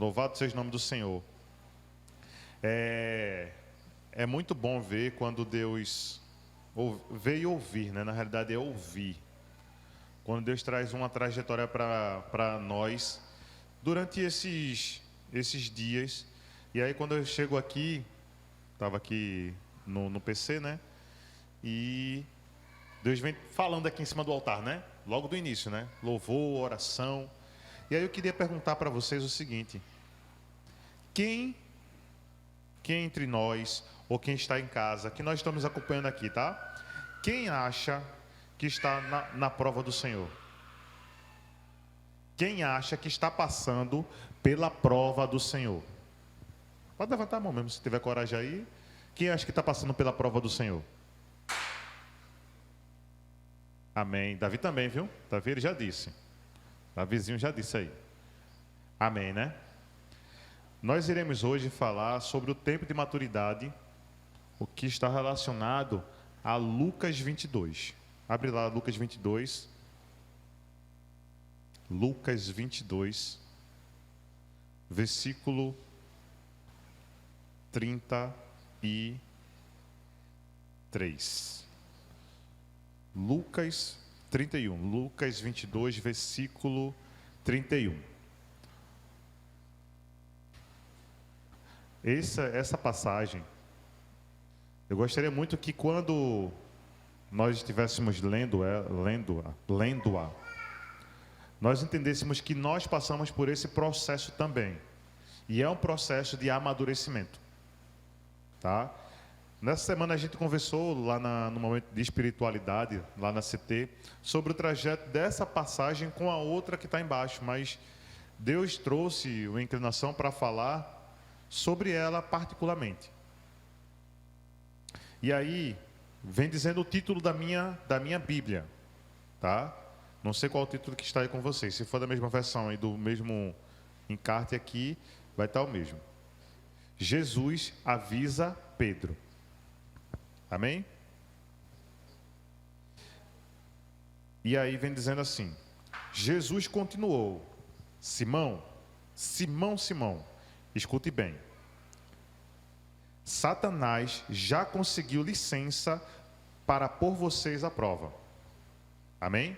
Louvado seja o nome do Senhor. É muito bom ver quando Deus veio ouvir, né? Na realidade é ouvir. Quando Deus traz uma trajetória para nós durante esses dias. E aí quando eu chego aqui, estava aqui no PC, né? E Deus vem falando aqui em cima do altar, né? Logo do início, né? Louvor, oração. E aí eu queria perguntar para vocês o seguinte: quem entre nós, ou quem está em casa, que nós estamos acompanhando aqui, tá? Quem acha que está na prova do Senhor? Quem acha que está passando pela prova do Senhor? Pode levantar a mão mesmo, se tiver coragem aí. Quem acha que está passando pela prova do Senhor? Amém. Davi também, viu? Davi ele já disse. Davizinho já disse aí. Amém, né? Nós iremos hoje falar sobre o tempo de maturidade, o que está relacionado a Lucas 22. Abre lá Lucas 22. Lucas 22, versículo 33. Lucas 31. Lucas 22, versículo 31. Essa passagem, eu gostaria muito que quando nós estivéssemos lendo-a, nós entendêssemos que nós passamos por esse processo também. E é um processo de amadurecimento. Tá? Nessa semana a gente conversou lá no momento de espiritualidade, lá na CT, sobre o trajeto dessa passagem com a outra que está embaixo. Mas Deus trouxe uma inclinação para falar sobre ela particularmente. E aí, vem dizendo o título da minha Bíblia, tá? Não sei qual é o título que está aí com vocês. Se for da mesma versão e do mesmo encarte aqui, vai estar o mesmo. Jesus avisa Pedro. Amém? E aí vem dizendo assim: Jesus continuou: Simão, Simão, Simão, escute bem. Satanás já conseguiu licença para pôr vocês à prova. Amém?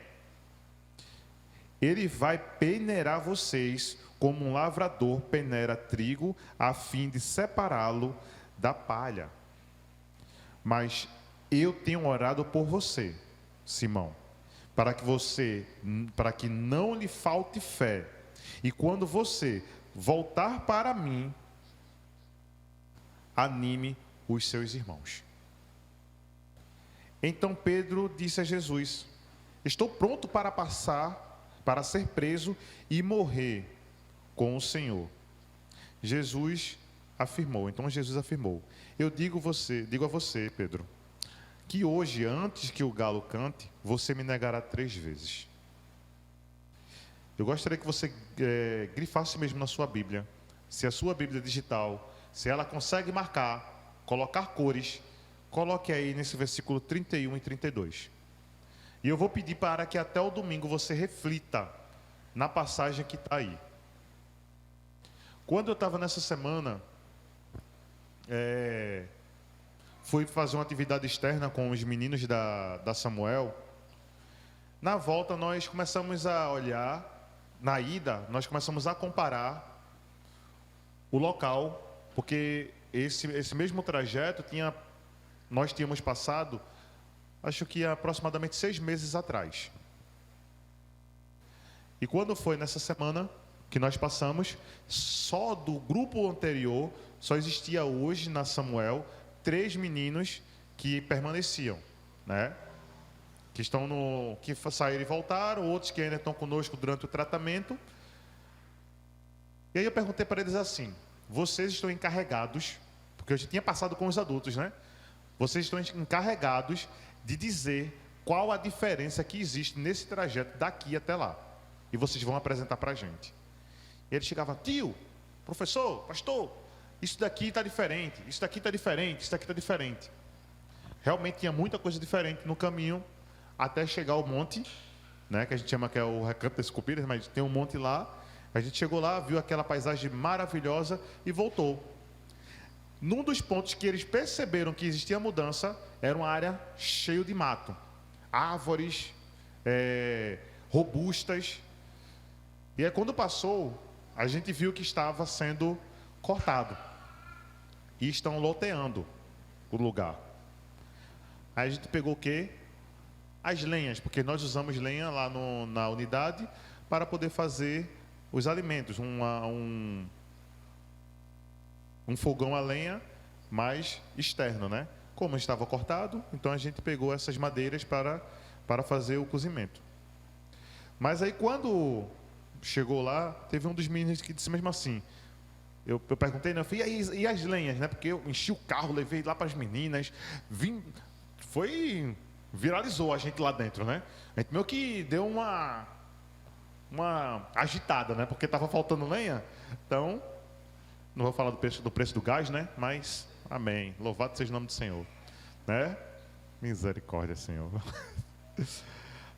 Ele vai peneirar vocês como um lavrador peneira trigo a fim de separá-lo da palha. Mas eu tenho orado por você, Simão, para que não lhe falte fé. E quando você voltar para mim, anime os seus irmãos. Então Pedro disse a Jesus: estou pronto para ser preso e morrer com o Senhor. Então Jesus afirmou: eu digo a você, Pedro, que hoje, antes que o galo cante, você me negará 3 vezes. Eu gostaria que você grifasse mesmo na sua Bíblia. Se a sua Bíblia digital, se ela consegue marcar, colocar cores, coloque aí nesse versículo 31 e 32. E eu vou pedir para que até o domingo você reflita na passagem que está aí. Quando eu estava nessa semana, fui fazer uma atividade externa com os meninos da Samuel. Na volta nós começamos a olhar, na ida nós começamos a comparar o local, porque esse mesmo trajeto nós tínhamos passado, acho que aproximadamente 6 meses atrás. E quando foi nessa semana que nós passamos, só do grupo anterior, só existia hoje na Samuel 3 meninos que permaneciam, né? Que saíram e voltaram, outros que ainda estão conosco durante o tratamento. E aí eu perguntei para eles assim: vocês estão encarregados, porque eu já tinha passado com os adultos, né? Vocês estão encarregados de dizer qual a diferença que existe nesse trajeto daqui até lá. E vocês vão apresentar para a gente. E eles chegavam: tio, professor, pastor, isso daqui está diferente, isso daqui está diferente, isso daqui está diferente. Realmente tinha muita coisa diferente no caminho até chegar ao monte, né, que a gente chama que é o Recanto das Cupidas, mas tem um monte lá. A gente chegou lá, viu aquela paisagem maravilhosa e voltou. Num dos pontos que eles perceberam que existia mudança, era uma área cheia de mato. Árvores, robustas. E aí quando passou, a gente viu que estava sendo cortado. E estão loteando o lugar. Aí a gente pegou o quê? As lenhas, porque nós usamos lenha lá na unidade para poder fazer os alimentos. Um fogão a lenha mais externo, né? Como estava cortado, então a gente pegou essas madeiras para fazer o cozimento. Mas aí quando chegou lá, teve um dos meninos que disse mesmo assim, eu perguntei, né? Eu falei, e as lenhas, né? Porque eu enchi o carro, levei lá para as meninas, viralizou a gente lá dentro, né? A gente meio que deu uma agitada, né? Porque estava faltando lenha. Então, não vou falar do preço do gás, né? Mas, amém. Louvado seja o nome do Senhor, né? Misericórdia, Senhor.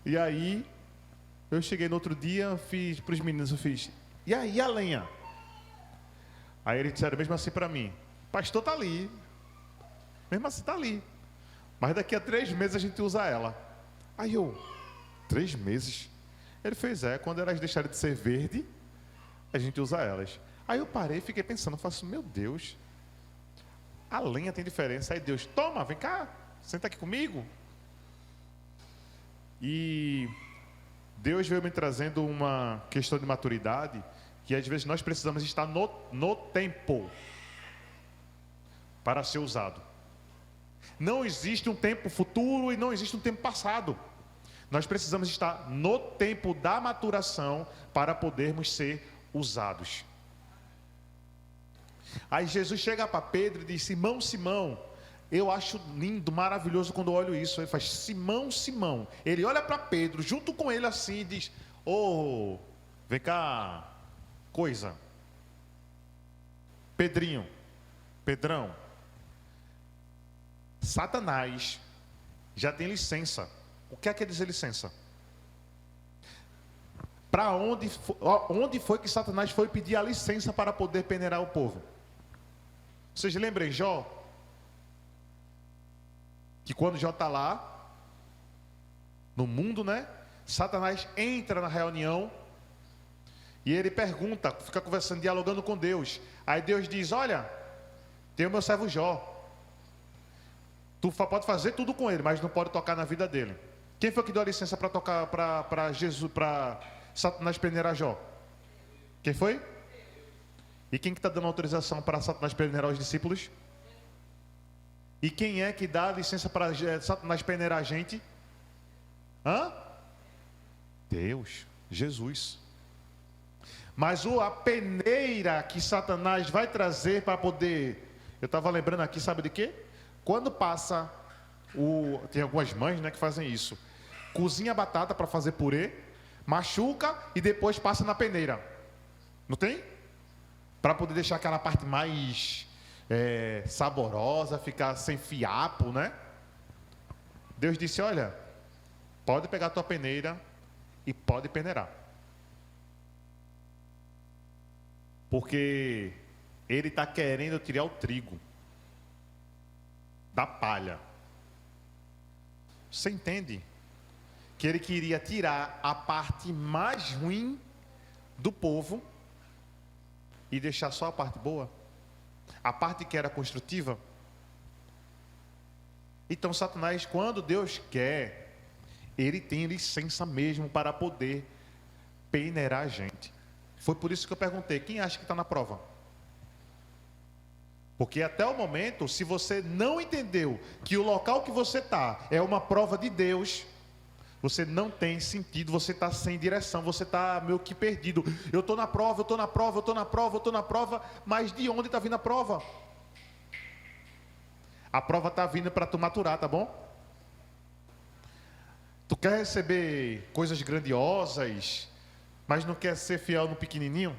E aí, eu cheguei no outro dia, fiz para os meninos, e aí a lenha? Aí eles disseram mesmo assim para mim, pastor, tá ali. Mesmo assim tá ali. Mas daqui a 3 meses a gente usa ela. Aí eu, 3 meses? Ele fez, quando elas deixarem de ser verde, a gente usa elas. Aí eu parei e fiquei pensando, meu Deus, a lenha tem diferença. Aí Deus, toma, vem cá, senta aqui comigo. E Deus veio me trazendo uma questão de maturidade, que às vezes nós precisamos estar no tempo para ser usado. Não existe um tempo futuro e não existe um tempo passado. Nós precisamos estar no tempo da maturação para podermos ser usados. Aí Jesus chega para Pedro e diz, Simão, Simão, eu acho lindo, maravilhoso quando eu olho isso. Ele faz, Simão, Simão. Ele olha para Pedro, junto com ele assim e diz, vem cá, coisa. Pedrão. Satanás já tem licença. O que é dizer licença? Para onde foi que Satanás foi pedir a licença para poder peneirar o povo? Vocês lembram Jó? Que quando Jó está lá, no mundo, né? Satanás entra na reunião e ele pergunta, fica conversando, dialogando com Deus. Aí Deus diz, olha, tem o meu servo Jó. Tu pode fazer tudo com ele, mas não pode tocar na vida dele. Quem foi que deu a licença para tocar para Jesus, para Satanás peneirar Jó? Quem foi? E quem que está dando autorização para Satanás peneirar os discípulos? E quem é que dá a licença para Satanás peneirar a gente? Deus, Jesus. Mas a peneira que Satanás vai trazer para poder... Eu estava lembrando aqui, sabe de quê? Quando passa, tem algumas mães, né, que fazem isso. Cozinha a batata para fazer purê, machuca e depois passa na peneira. Não tem? Para poder deixar aquela parte mais saborosa, ficar sem fiapo, né? Deus disse, olha, pode pegar a tua peneira e pode peneirar. Porque ele está querendo tirar o trigo da palha. Você entende? Que ele queria tirar a parte mais ruim do povo e deixar só a parte boa, a parte que era construtiva. Então Satanás, quando Deus quer, ele tem licença mesmo para poder peneirar a gente. Foi por isso que eu perguntei, quem acha que está na prova? Porque até o momento, se você não entendeu que o local que você está é uma prova de Deus, você não tem sentido, você está sem direção, você está meio que perdido. Eu estou na prova, mas de onde está vindo a prova? A prova está vindo para tu maturar, tá bom? Tu quer receber coisas grandiosas, mas não quer ser fiel no pequenininho?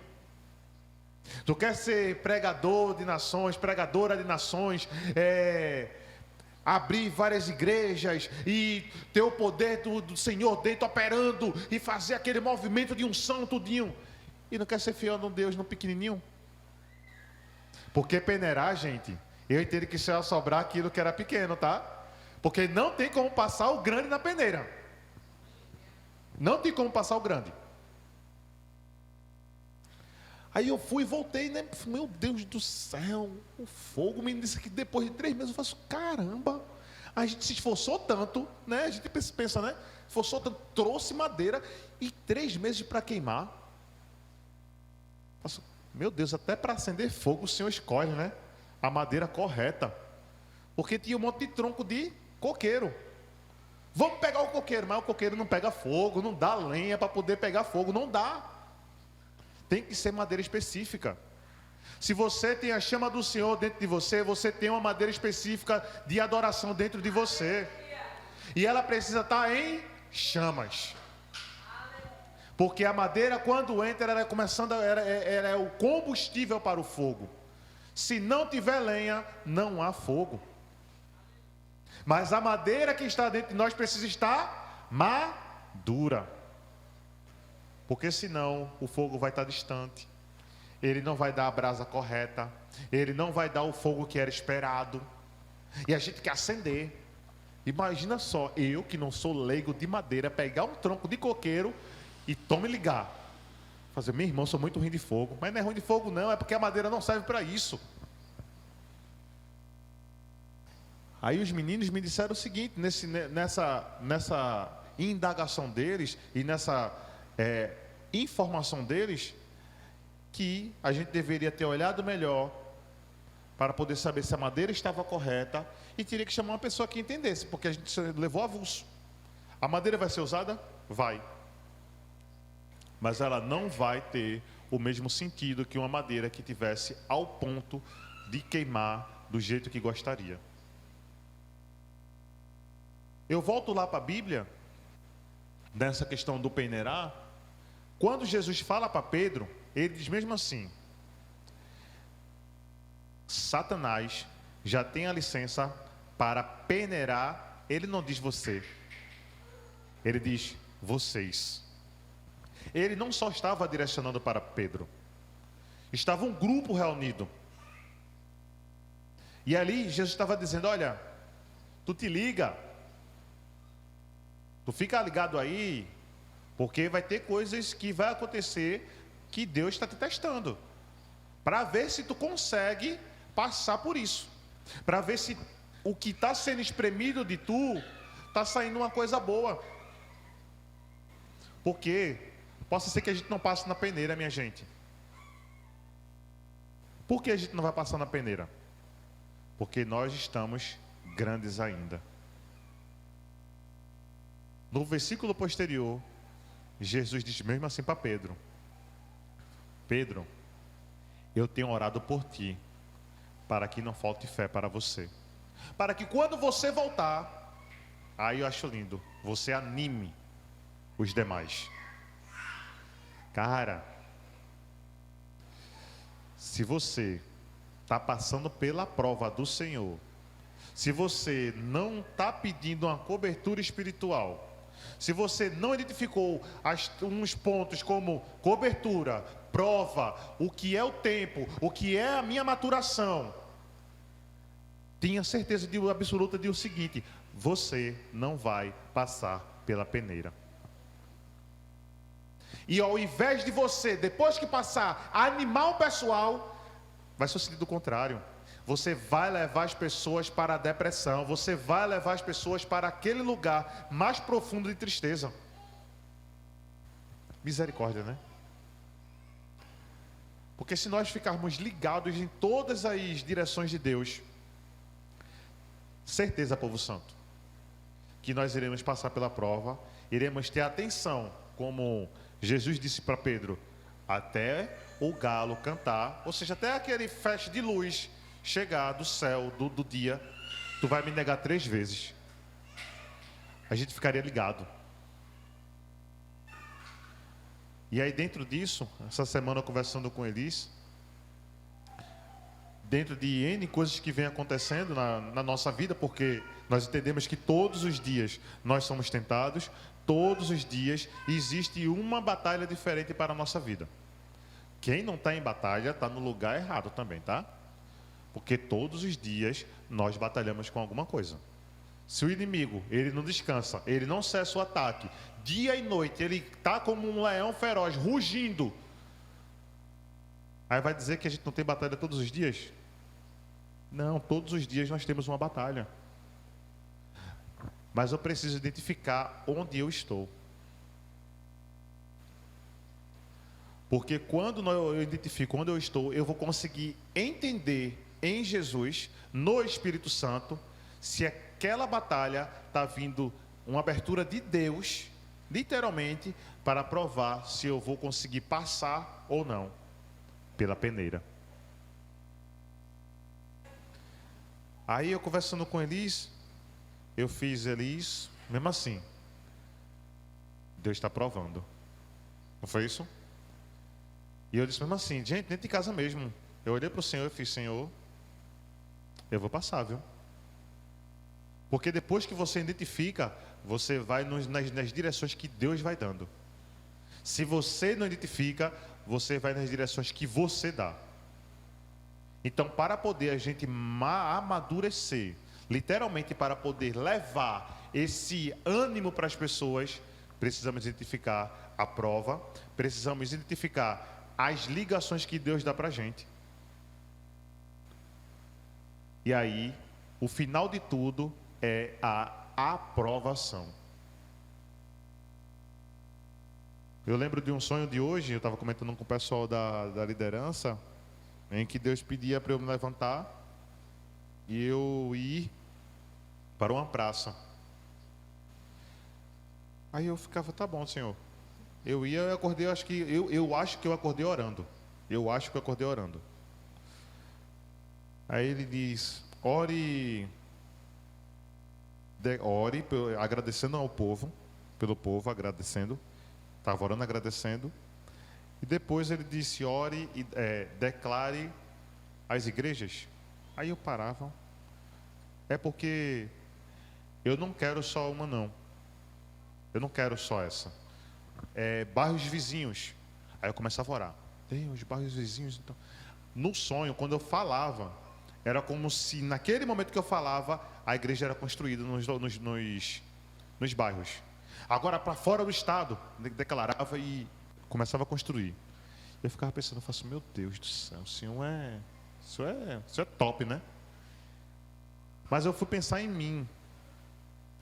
Tu quer ser pregador de nações, pregadora de nações, abrir várias igrejas e ter o poder do Senhor dentro operando e fazer aquele movimento de unção tudinho. e não quer ser fiel a um Deus no pequenininho? Porque peneirar, gente, eu entendo que isso é sobrar aquilo que era pequeno, tá? Porque não tem como passar o grande na peneira. Não tem como passar o grande. Aí eu fui e voltei, né? Meu Deus do céu, o fogo. O menino disse que depois de 3 meses eu faço, caramba, a gente se esforçou tanto, né? A gente pensa, né? Esforçou tanto, trouxe madeira e 3 meses para queimar. Faço, meu Deus, até para acender fogo o Senhor escolhe, né? A madeira correta. Porque tinha um monte de tronco de coqueiro. Vamos pegar o coqueiro, mas o coqueiro não pega fogo, não dá lenha para poder pegar fogo, não dá. Tem que ser madeira específica. Se você tem a chama do Senhor dentro de você, você tem uma madeira específica de adoração dentro de você. E ela precisa estar em chamas. Porque a madeira, quando entra, ela é o combustível para o fogo. Se não tiver lenha, não há fogo. Mas a madeira que está dentro de nós precisa estar madura. Porque senão o fogo vai estar distante. Ele não vai dar a brasa correta. Ele não vai dar o fogo que era esperado. E a gente quer acender. Imagina só, eu que não sou leigo de madeira, pegar um tronco de coqueiro e tome ligar. Fazer, meu irmão, sou muito ruim de fogo. Mas não é ruim de fogo não, é porque a madeira não serve para isso. Aí os meninos me disseram o seguinte, nessa indagação deles e nessa informação deles, que a gente deveria ter olhado melhor para poder saber se a madeira estava correta e teria que chamar uma pessoa que entendesse, porque a gente levou avulso. A madeira vai ser usada? Vai. Mas ela não vai ter o mesmo sentido que uma madeira que tivesse ao ponto de queimar do jeito que gostaria. Eu volto lá para a Bíblia, nessa questão do peneirar. Quando Jesus fala para Pedro, ele diz mesmo assim: Satanás já tem a licença para peneirar. Ele não diz você, ele diz vocês. Ele não só estava direcionando para Pedro, estava um grupo reunido. E ali Jesus estava dizendo: olha, tu te liga, tu fica ligado aí, porque vai ter coisas que vai acontecer que Deus está te testando, para ver se tu consegue passar por isso, para ver se o que está sendo espremido de tu está saindo uma coisa boa. Porque possa ser que a gente não passe na peneira, minha gente. Por que a gente não vai passar na peneira? Porque nós estamos grandes ainda. No versículo posterior, Jesus diz mesmo assim para Pedro: Pedro, eu tenho orado por ti, para que não falte fé para você, para que quando você voltar, aí eu acho lindo, você anime os demais. Cara, se você está passando pela prova do Senhor, se você não está pedindo uma cobertura espiritual, se você não identificou uns pontos como cobertura, prova, o que é o tempo, o que é a minha maturação, tenha certeza absoluta de o seguinte: você não vai passar pela peneira. E ao invés de você, depois que passar, animar o pessoal, vai ser o sentido contrário. Você vai levar as pessoas para a depressão, você vai levar as pessoas para aquele lugar mais profundo de tristeza. Misericórdia, né? Porque se nós ficarmos ligados em todas as direções de Deus, certeza, povo santo, que nós iremos passar pela prova, iremos ter atenção, como Jesus disse para Pedro, até o galo cantar, ou seja, até aquele flash de luz chegar do céu, do dia, tu vai me negar 3 vezes. A gente ficaria ligado. E aí dentro disso, essa semana conversando com Elis, dentro de N coisas que vem acontecendo na nossa vida, porque nós entendemos que todos os dias nós somos tentados, todos os dias existe uma batalha diferente para a nossa vida. Quem não está em batalha está no lugar errado também, tá? Porque todos os dias nós batalhamos com alguma coisa. Se o inimigo, ele não descansa, ele não cessa o ataque, dia e noite, ele está como um leão feroz, rugindo. Aí vai dizer que a gente não tem batalha todos os dias? Não, todos os dias nós temos uma batalha. Mas eu preciso identificar onde eu estou. Porque quando eu identifico onde eu estou, eu vou conseguir entender em Jesus, no Espírito Santo, se aquela batalha está vindo uma abertura de Deus, literalmente, para provar se eu vou conseguir passar ou não pela peneira. Aí eu conversando com Elis, eu fiz Elis, mesmo assim, Deus está provando. Não foi isso? E eu disse mesmo assim, gente, dentro de casa mesmo. Eu olhei para o Senhor e fiz, Senhor, eu vou passar, viu? Porque depois que você identifica, você vai nas direções que Deus vai dando. Se você não identifica, você vai nas direções que você dá. Então, para poder a gente amadurecer, literalmente para poder levar esse ânimo para as pessoas, precisamos identificar a prova, precisamos identificar as ligações que Deus dá para a gente. E aí, o final de tudo é a aprovação. Eu lembro de um sonho de hoje, eu estava comentando com o pessoal da liderança, em que Deus pedia para eu me levantar e eu ir para uma praça. Aí eu ficava, tá bom, Senhor. Eu acordei, eu acho que eu acordei orando. Eu acho que eu acordei orando. Aí ele diz, ore, agradecendo ao povo, pelo povo, agradecendo. Estava orando, agradecendo. E depois ele disse, ore e declare às igrejas. Aí eu parava. É porque eu não quero só uma, não. Eu não quero só essa. Bairros vizinhos. Aí eu começava a orar. Deus, bairros vizinhos. Então. No sonho, quando eu falava, era como se naquele momento que eu falava, a igreja era construída nos bairros. Agora, para fora do estado, declarava e começava a construir. Eu ficava pensando, meu Deus do céu, o Senhor isso é top, né? Mas eu fui pensar em mim,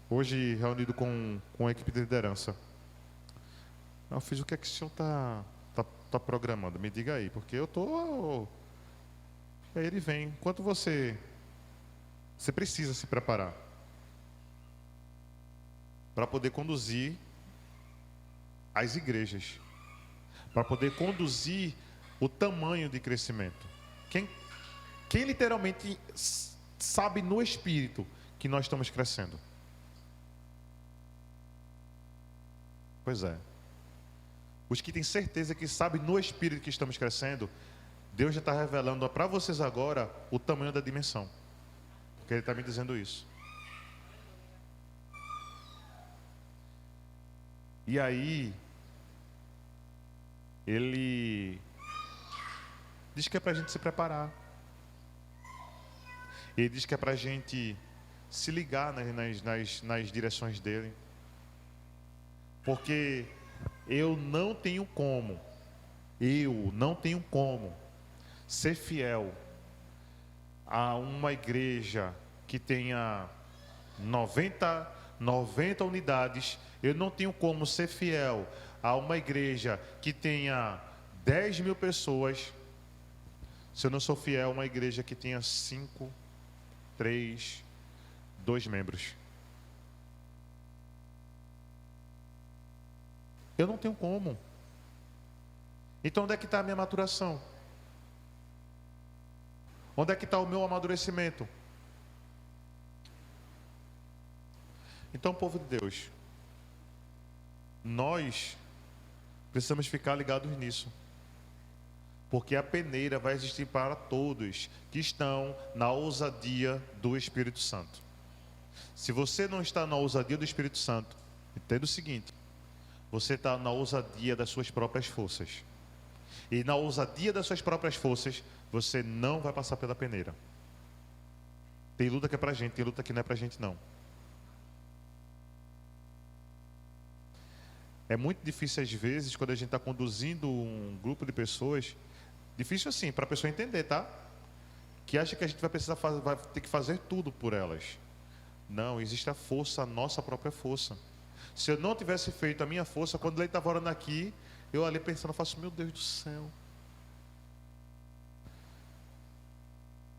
hoje reunido com a equipe de liderança. Eu fiz, o que é que o Senhor tá programando? Me diga aí, porque eu tô... Aí ele vem, enquanto você precisa se preparar para poder conduzir as igrejas, para poder conduzir o tamanho de crescimento. Quem literalmente sabe no espírito que nós estamos crescendo? Pois é. Os que têm certeza que sabem no espírito que estamos crescendo, Deus já está revelando para vocês agora o tamanho da dimensão. Porque Ele está me dizendo isso. E aí, Ele diz que é para a gente se preparar. Ele diz que é para a gente se ligar nas direções dEle. Porque eu não tenho como ser fiel a uma igreja que tenha 90 unidades. Eu não tenho como ser fiel a uma igreja que tenha 10 mil pessoas, se eu não sou fiel a uma igreja que tenha 5, 3, 2 membros. Eu não tenho como. Então onde é que está a minha maturação? Onde é que está o meu amadurecimento? Então, povo de Deus, nós precisamos ficar ligados nisso. Porque a peneira vai existir para todos que estão na ousadia do Espírito Santo. Se você não está na ousadia do Espírito Santo, entenda o seguinte: você está na ousadia das suas próprias forças. E na ousadia das suas próprias forças, você não vai passar pela peneira. Tem luta que é pra gente, tem luta que não é pra gente não. É muito difícil às vezes, quando a gente está conduzindo um grupo de pessoas, difícil assim, para a pessoa entender, tá? Que acha que a gente vai precisar vai ter que fazer tudo por elas. Não, existe a força, a nossa própria força. Se eu não tivesse feito a minha força, quando ele estava orando aqui, eu ali pensando, eu faço, meu Deus do céu.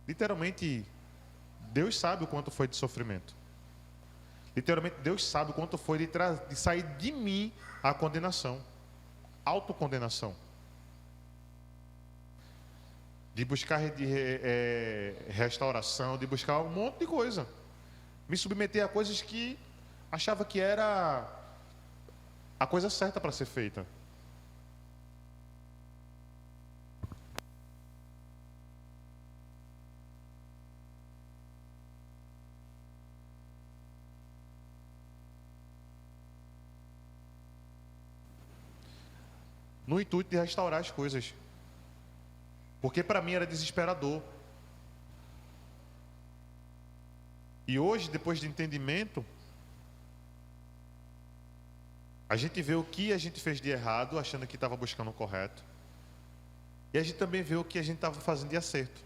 Literalmente, Deus sabe o quanto foi de sofrimento. Literalmente, Deus sabe o quanto foi de sair de mim a condenação. Autocondenação. De buscar restauração, de buscar um monte de coisa. Me submeter a coisas que achava que era a coisa certa para ser feita. No intuito de restaurar as coisas. Porque para mim era desesperador. E hoje, depois de entendimento, a gente vê o que a gente fez de errado, achando que estava buscando o correto. E a gente também vê o que a gente estava fazendo de acerto.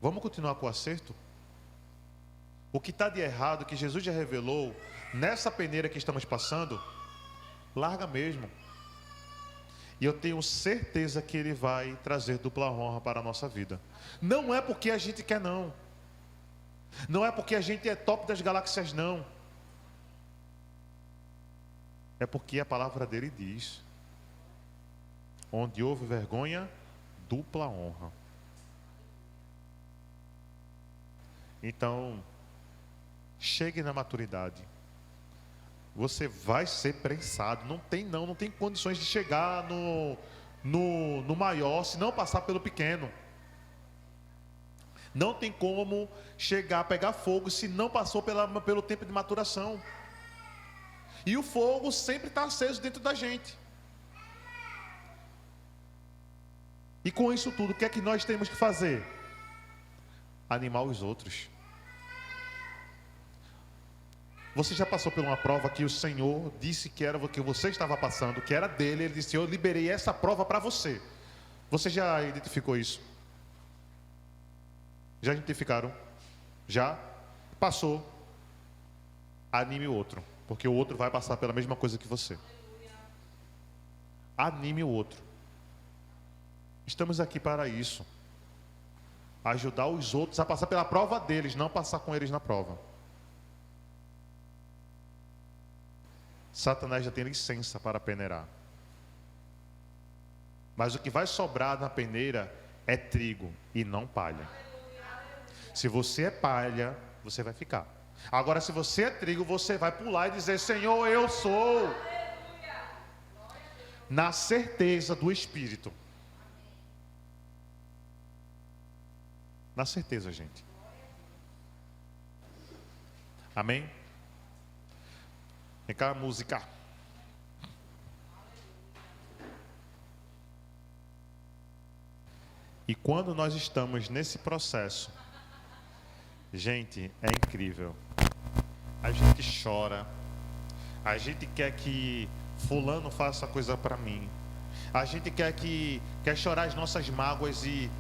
Vamos continuar com o acerto? O que está de errado, que Jesus já revelou, nessa peneira que estamos passando, larga mesmo. E eu tenho certeza que Ele vai trazer dupla honra para a nossa vida. Não é porque a gente quer, não. Não é porque a gente é top das galáxias, não. É porque a palavra dele diz: onde houve vergonha, dupla honra. Então, chegue na maturidade. Você vai ser prensado. Não tem condições de chegar no maior se não passar pelo pequeno. Não tem como chegar a pegar fogo se não passou pelo tempo de maturação. E o fogo sempre está aceso dentro da gente. E com isso tudo, o que é que nós temos que fazer? Animar os outros. Você já passou por uma prova que o Senhor disse que era o que você estava passando, que era dele. Ele disse: eu liberei essa prova para você. Você já identificou isso? Já identificaram? Já? Passou. Anime o outro, porque o outro vai passar pela mesma coisa que você. Anime o outro. Estamos aqui para isso. Ajudar os outros a passar pela prova deles, não passar com eles na prova. Satanás já tem licença para peneirar. Mas o que vai sobrar na peneira é trigo e não palha. Se você é palha, você vai ficar. Agora, se você é trigo, você vai pular e dizer: Senhor, eu sou. Na certeza do Espírito. Na certeza, gente. Amém? Vem cá, música. E quando nós estamos nesse processo, gente, é incrível. A gente chora. A gente quer que fulano faça coisa para mim. A gente quer chorar as nossas mágoas e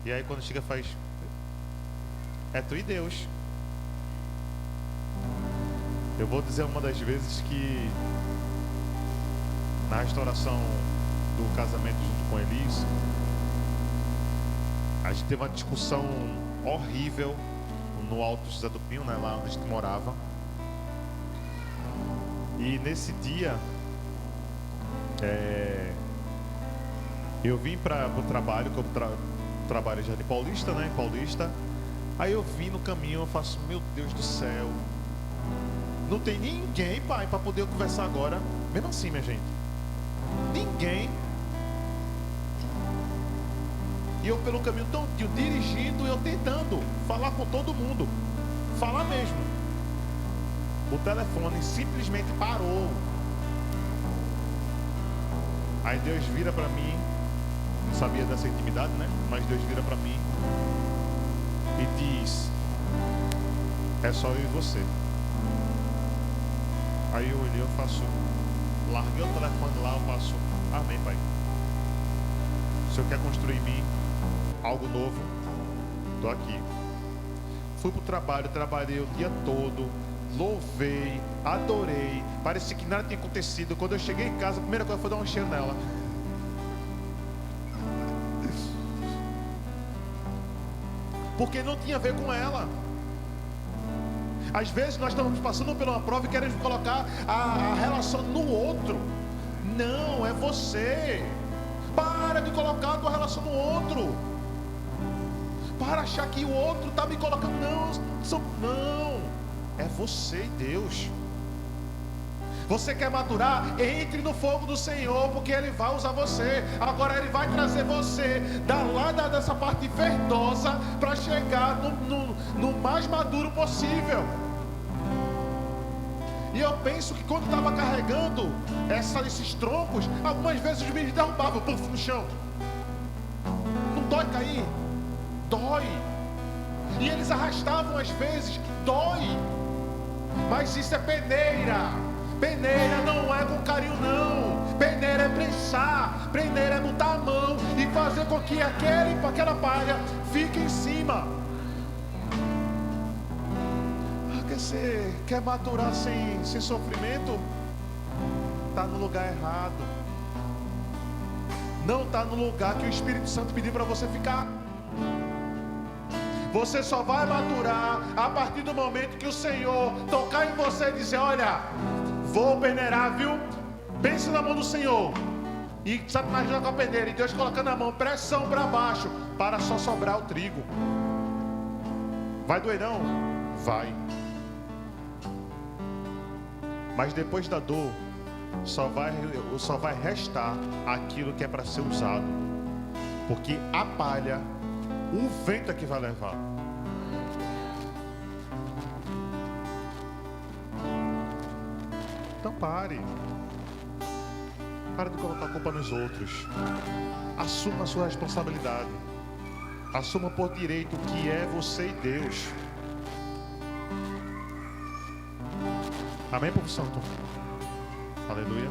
aí quando chega faz: é tu e Deus. Eu vou dizer uma das vezes que na restauração do casamento junto com Elis, a gente teve uma discussão horrível no Alto José do Pinho, né, lá onde a gente morava. E nesse dia eu vim para o trabalho, que eu trabalho já de Paulista, né, em Paulista. Aí eu vim no caminho, eu faço: meu Deus do céu, não tem ninguém, pai, para poder conversar agora. Mesmo assim, minha gente, ninguém. E eu pelo caminho todinho, dirigindo, eu tentando falar com todo mundo. Falar mesmo. O telefone simplesmente parou. Aí Deus vira para mim, não sabia dessa intimidade, né? Mas Deus vira para mim e diz: é só eu e você. Aí eu olhei, eu faço, larguei o telefone lá, eu faço: amém, Pai. O Senhor quer construir em mim algo novo, estou aqui. Fui para o trabalho, trabalhei o dia todo, louvei, adorei, parecia que nada tinha acontecido. Quando eu cheguei em casa, a primeira coisa foi dar um cheiro nela. Porque não tinha a ver com ela. Às vezes nós estamos passando por uma prova e queremos colocar a relação no outro. Não, é você. Para de colocar a tua relação no outro. Para achar que o outro está me colocando. Não, é você e Deus. Você quer maturar? Entre no fogo do Senhor, porque Ele vai usar você. Agora Ele vai trazer você dessa parte verdosa para chegar no mais maduro possível. E eu penso que quando estava carregando esses troncos, algumas vezes os meninos derrubavam no chão. Não dói cair? Dói. E eles arrastavam às vezes, dói. Mas isso é peneira. Peneira não é com carinho não. Peneira é prensar. Peneira é botar a mão e fazer com que aquela palha fique em cima. Você quer maturar sem sofrimento? Está no lugar errado. Não está no lugar que o Espírito Santo pediu para você ficar. Você só vai maturar a partir do momento que o Senhor tocar em você e dizer: olha, vou peneirar, viu? Pense na mão do Senhor. E sabe, imagina com a peneira e Deus colocando a mão, pressão para baixo, para só sobrar o trigo. Vai doer não? Vai. Mas depois da dor, só vai restar aquilo que é para ser usado. Porque a palha, o vento é que vai levar. Então pare. Para de colocar a culpa nos outros. Assuma a sua responsabilidade. Assuma por direito que é você e Deus. Amém, povo santo? Aleluia.